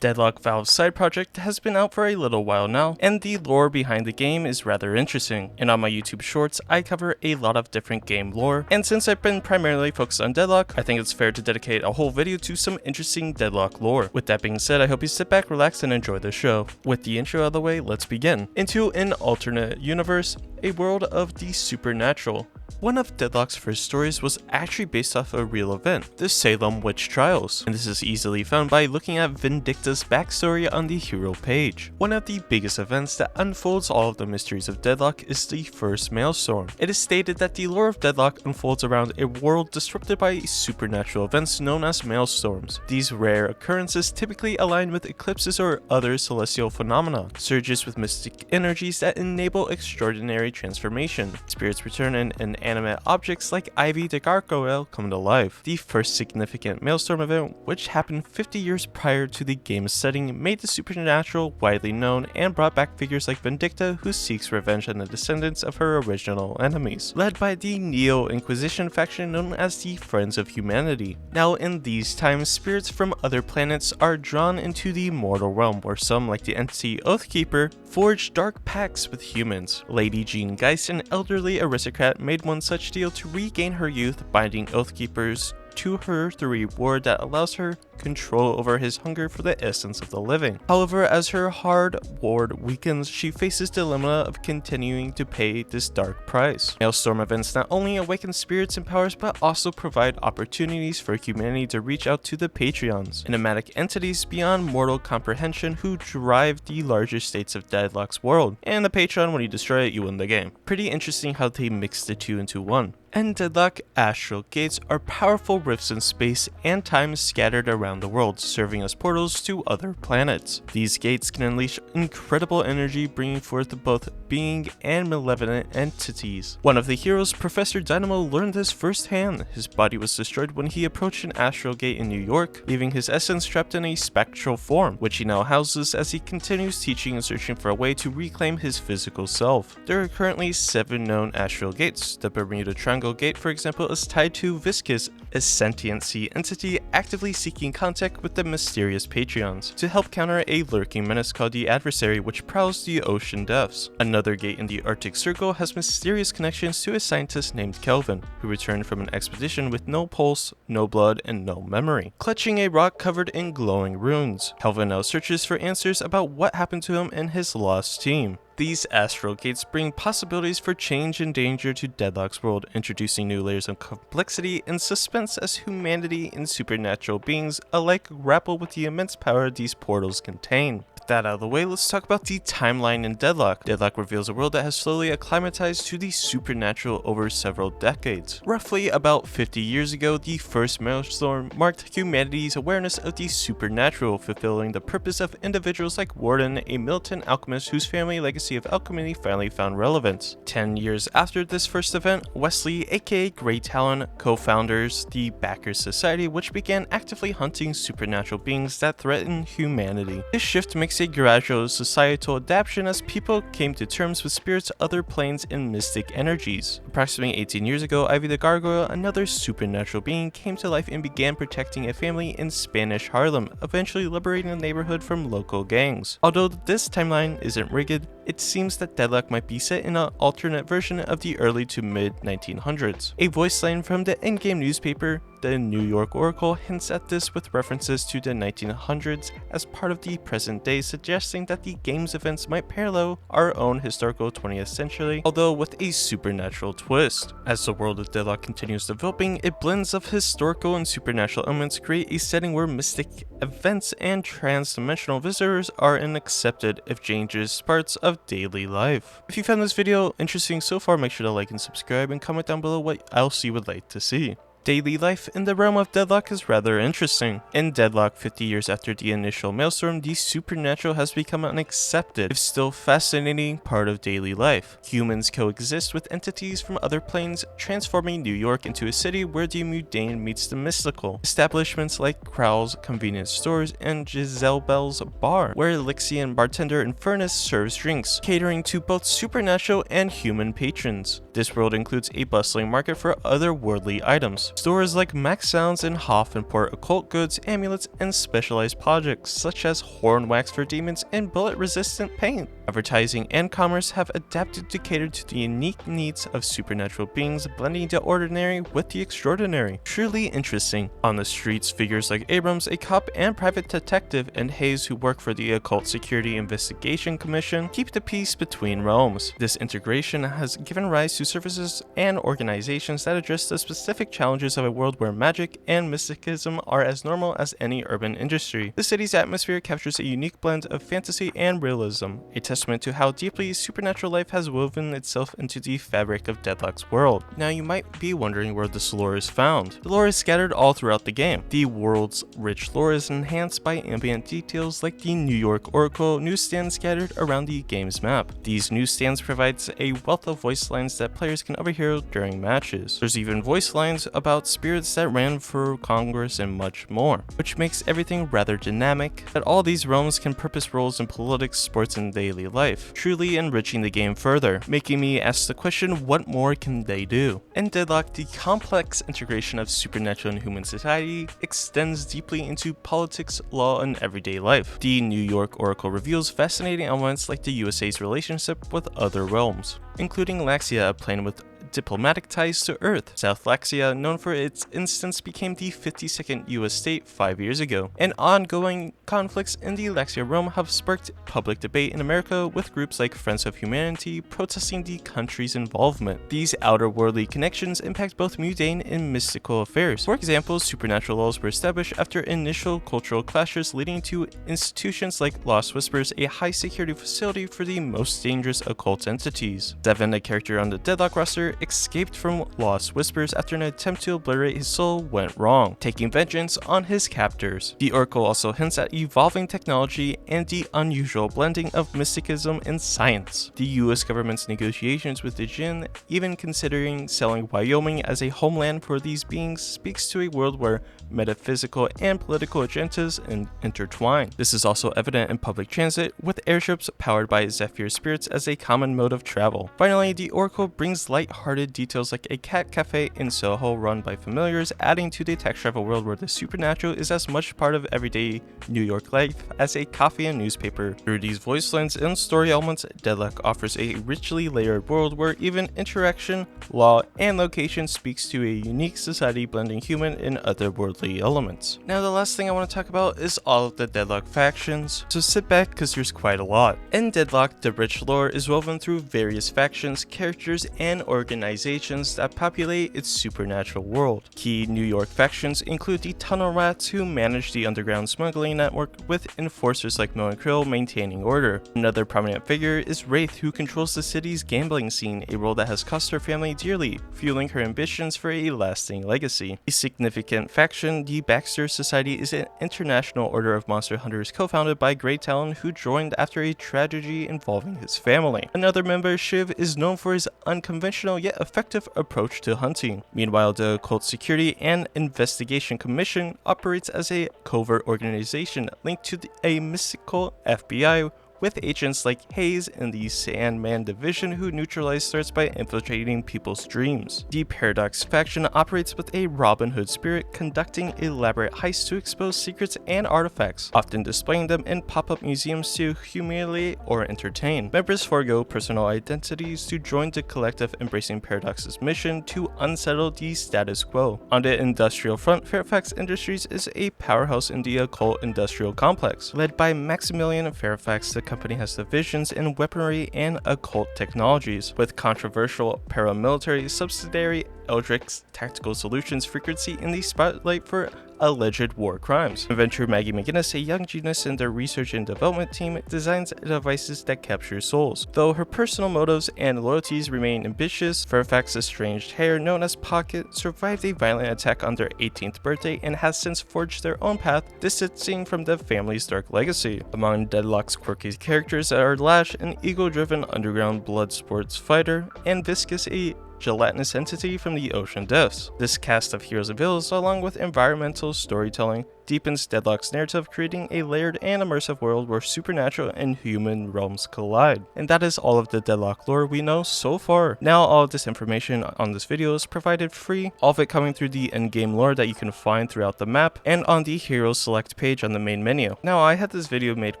Deadlock Valve's side project has been out for a little while now, and the lore behind the game is rather interesting. And on my YouTube shorts, I cover a lot of different game lore, and since I've been primarily focused on Deadlock, I think it's fair to dedicate a whole video to some interesting Deadlock lore. With that being said, I hope you sit back, relax, and enjoy the show. With the intro out of the way, let's begin. Into an alternate universe, a world of the supernatural. One of Deadlock's first stories was actually based off a real event, the Salem Witch Trials, and this is easily found by looking at Vindicta's backstory on the hero page. One of the biggest events that unfolds all of the mysteries of Deadlock is the First Maelstrom. It is stated that the lore of Deadlock unfolds around a world disrupted by supernatural events known as Maelstorms. These rare occurrences typically align with eclipses or other celestial phenomena, surges with mystic energies that enable extraordinary transformation. Spirits return and inanimate objects like Ivy the Gargoyle come to life. The first significant Maelstrom event, which happened 50 years prior to the game's setting, made the supernatural widely known and brought back figures like Vindicta, who seeks revenge on the descendants of her original enemies, led by the Neo-Inquisition faction known as the Friends of Humanity. Now in these times, spirits from other planets are drawn into the mortal realm, where some, like the entity Oathkeeper, forge dark pacts with humans. Lady Jean Geist, an elderly aristocrat, made one such deal to regain her youth, binding Oathkeepers to her through a reward that allows her control over his hunger for the essence of the living. However, as her hard ward weakens, she faces the dilemma of continuing to pay this dark price. Maelstrom events not only awaken spirits and powers, but also provide opportunities for humanity to reach out to the Patreons, enigmatic entities beyond mortal comprehension who drive the larger states of Deadlock's world. And the Patreon, when you destroy it, you win the game. Pretty interesting how they mix the two into one. And Deadlock Astral Gates are powerful rifts in space and time scattered around the world, serving as portals to other planets. These gates can unleash incredible energy, bringing forth both being and malevolent entities. One of the heroes, Professor Dynamo, learned this firsthand. His body was destroyed when he approached an astral gate in New York, leaving his essence trapped in a spectral form, which he now houses as he continues teaching and searching for a way to reclaim his physical self. There are currently 7 known astral gates. The Bermuda Triangle Gate, for example, is tied to Viscus, a sentient sea entity actively seeking contact with the mysterious Patreons to help counter a lurking menace called the Adversary, which prowls the ocean depths. Another gate in the Arctic Circle has mysterious connections to a scientist named Kelvin, who returned from an expedition with no pulse, no blood, and no memory, clutching a rock covered in glowing runes. Kelvin now searches for answers about what happened to him and his lost team. These astral gates bring possibilities for change and danger to Deadlock's world, introducing new layers of complexity and suspense as humanity and supernatural beings alike grapple with the immense power these portals contain. With that out of the way, let's talk about the timeline in Deadlock. Deadlock reveals a world that has slowly acclimatized to the supernatural over several decades. Roughly about 50 years ago, the First Maelstrom marked humanity's awareness of the supernatural, fulfilling the purpose of individuals like Warden, a militant alchemist whose family legacy of alchemy finally found relevance. 10 years after this first event, Wesley, aka Grey Talon, co-founders the Backers Society, which began actively hunting supernatural beings that threaten humanity. This shift makes a gradual societal adaptation as people came to terms with spirits, other planes, and mystic energies. Approximately 18 years ago, Ivy the Gargoyle, another supernatural being, came to life and began protecting a family in Spanish Harlem, eventually liberating the neighborhood from local gangs. Although this timeline isn't rigged, it seems that Deadlock might be set in an alternate version of the early to mid 1900s. A voice line from the in-game newspaper, the New York Oracle, hints at this with references to the 1900s as part of the present day, suggesting that the game's events might parallel our own historical 20th century, although with a supernatural twist. As the world of Deadlock continues developing, it blends of historical and supernatural elements create a setting where mystic events and trans-dimensional visitors are accepted if dangerous parts of daily life. If you found this video interesting so far, make sure to like and subscribe and comment down below what else you would like to see. Daily life in the realm of Deadlock is rather interesting. In Deadlock, 50 years after the initial Maelstrom, the supernatural has become an accepted, if still fascinating, part of daily life. Humans coexist with entities from other planes, transforming New York into a city where the mundane meets the mystical. Establishments like Crowell's convenience stores and Giselle Bell's bar, where Elixian bartender Infernus serves drinks, catering to both supernatural and human patrons. This world includes a bustling market for otherworldly items, realms. Stores like Max Sounds and Hoff import occult goods, amulets, and specialized projects such as horn wax for demons and bullet-resistant paint. Advertising and commerce have adapted to cater to the unique needs of supernatural beings, blending the ordinary with the extraordinary. Truly interesting. On the streets, figures like Abrams, a cop and private detective, and Hayes, who work for the Occult Security Investigation Commission, keep the peace between realms. This integration has given rise to services and organizations that address the specific challenges of a world where magic and mysticism are as normal as any urban industry. The city's atmosphere captures a unique blend of fantasy and realism, a testament to how deeply supernatural life has woven itself into the fabric of Deadlock's world. Now you might be wondering where this lore is found. The lore is scattered all throughout the game. The world's rich lore is enhanced by ambient details like the New York Oracle newsstand scattered around the game's map. These newsstands provides a wealth of voice lines that players can overhear during matches. There's even voice lines about spirits that ran for Congress and much more, which makes everything rather dynamic, that all these realms can purpose roles in politics, sports, and daily life, truly enriching the game further, making me ask the question, what more can they do? In Deadlock, the complex integration of supernatural and human society extends deeply into politics, law, and everyday life. The New York Oracle reveals fascinating elements like the USA's relationship with other realms, including Laxia, a planet with diplomatic ties to Earth. South Laxia, known for its instance, became the 52nd US state 5 years ago, and ongoing conflicts in the Laxia realm have sparked public debate in America, with groups like Friends of Humanity protesting the country's involvement. These outer-worldly connections impact both mundane and mystical affairs. For example, supernatural laws were established after initial cultural clashes, leading to institutions like Lost Whispers, a high-security facility for the most dangerous occult entities. Devin, a character on the Deadlock roster, escaped from Lost Whispers after an attempt to obliterate his soul went wrong, taking vengeance on his captors. The Oracle also hints at evolving technology and the unusual blending of mysticism and science. The US government's negotiations with the Jinn, even considering selling Wyoming as a homeland for these beings, speaks to a world where metaphysical and political agendas intertwine. This is also evident in public transit, with airships powered by Zephyr spirits as a common mode of travel. Finally, the Oracle brings light-hearted details like a cat cafe in Soho run by familiars, adding to the texture of a world where the supernatural is as much part of everyday New York life as a coffee and newspaper. Through these voice lines and story elements, Deadlock offers a richly layered world where even interaction, law, and location speaks to a unique society blending human and otherworldly elements. Now the last thing I want to talk about is all of the Deadlock factions, so sit back because there's quite a lot. In Deadlock, the rich lore is woven through various factions, characters, and organizations that populate its supernatural world. Key New York factions include the Tunnel Rats, who manage the underground smuggling network, with enforcers like Mo and Krill maintaining order. Another prominent figure is Wraith, who controls the city's gambling scene, a role that has cost her family dearly, fueling her ambitions for a lasting legacy. A significant faction, the Baxter Society, is an international order of monster hunters co-founded by Grey Talon, who joined after a tragedy involving his family. Another member, Shiv, is known for his unconventional yet effective approach to hunting. Meanwhile, the Occult Security and Investigation Commission operates as a covert organization linked to a mystical FBI, with agents like Hayes in the Sandman Division who neutralize threats by infiltrating people's dreams. The Paradox faction operates with a Robin Hood spirit, conducting elaborate heists to expose secrets and artifacts, often displaying them in pop-up museums to humiliate or entertain. Members forego personal identities to join the collective, embracing Paradox's mission to unsettle the status quo. On the industrial front, Fairfax Industries is a powerhouse in the occult industrial complex. Led by Maximilian Fairfax, the company has divisions in weaponry and occult technologies, with controversial paramilitary subsidiary Eldrick's Tactical Solutions frequency in the spotlight for alleged war crimes. Inventor Maggie McGinnis, a young genius in their research and development team, designs devices that capture souls. Though her personal motives and loyalties remain ambitious, Fairfax's estranged heir, known as Pocket, survived a violent attack on their 18th birthday and has since forged their own path, distancing from the family's dark legacy. Among Deadlock's quirky characters are Lash, an ego-driven underground blood sports fighter, and Viscus, a gelatinous entity from the ocean depths. This cast of heroes and villains, along with environmental storytelling, deepens Deadlock's narrative, creating a layered and immersive world where supernatural and human realms collide. And that is all of the Deadlock lore we know so far. Now all of this information on this video is provided free, all of it coming through the in-game lore that you can find throughout the map and on the Hero Select page on the main menu. Now I had this video made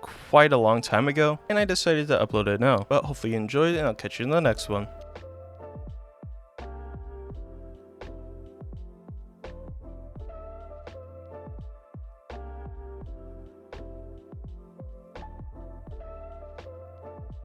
quite a long time ago and I decided to upload it now, but hopefully you enjoyed and I'll catch you in the next one.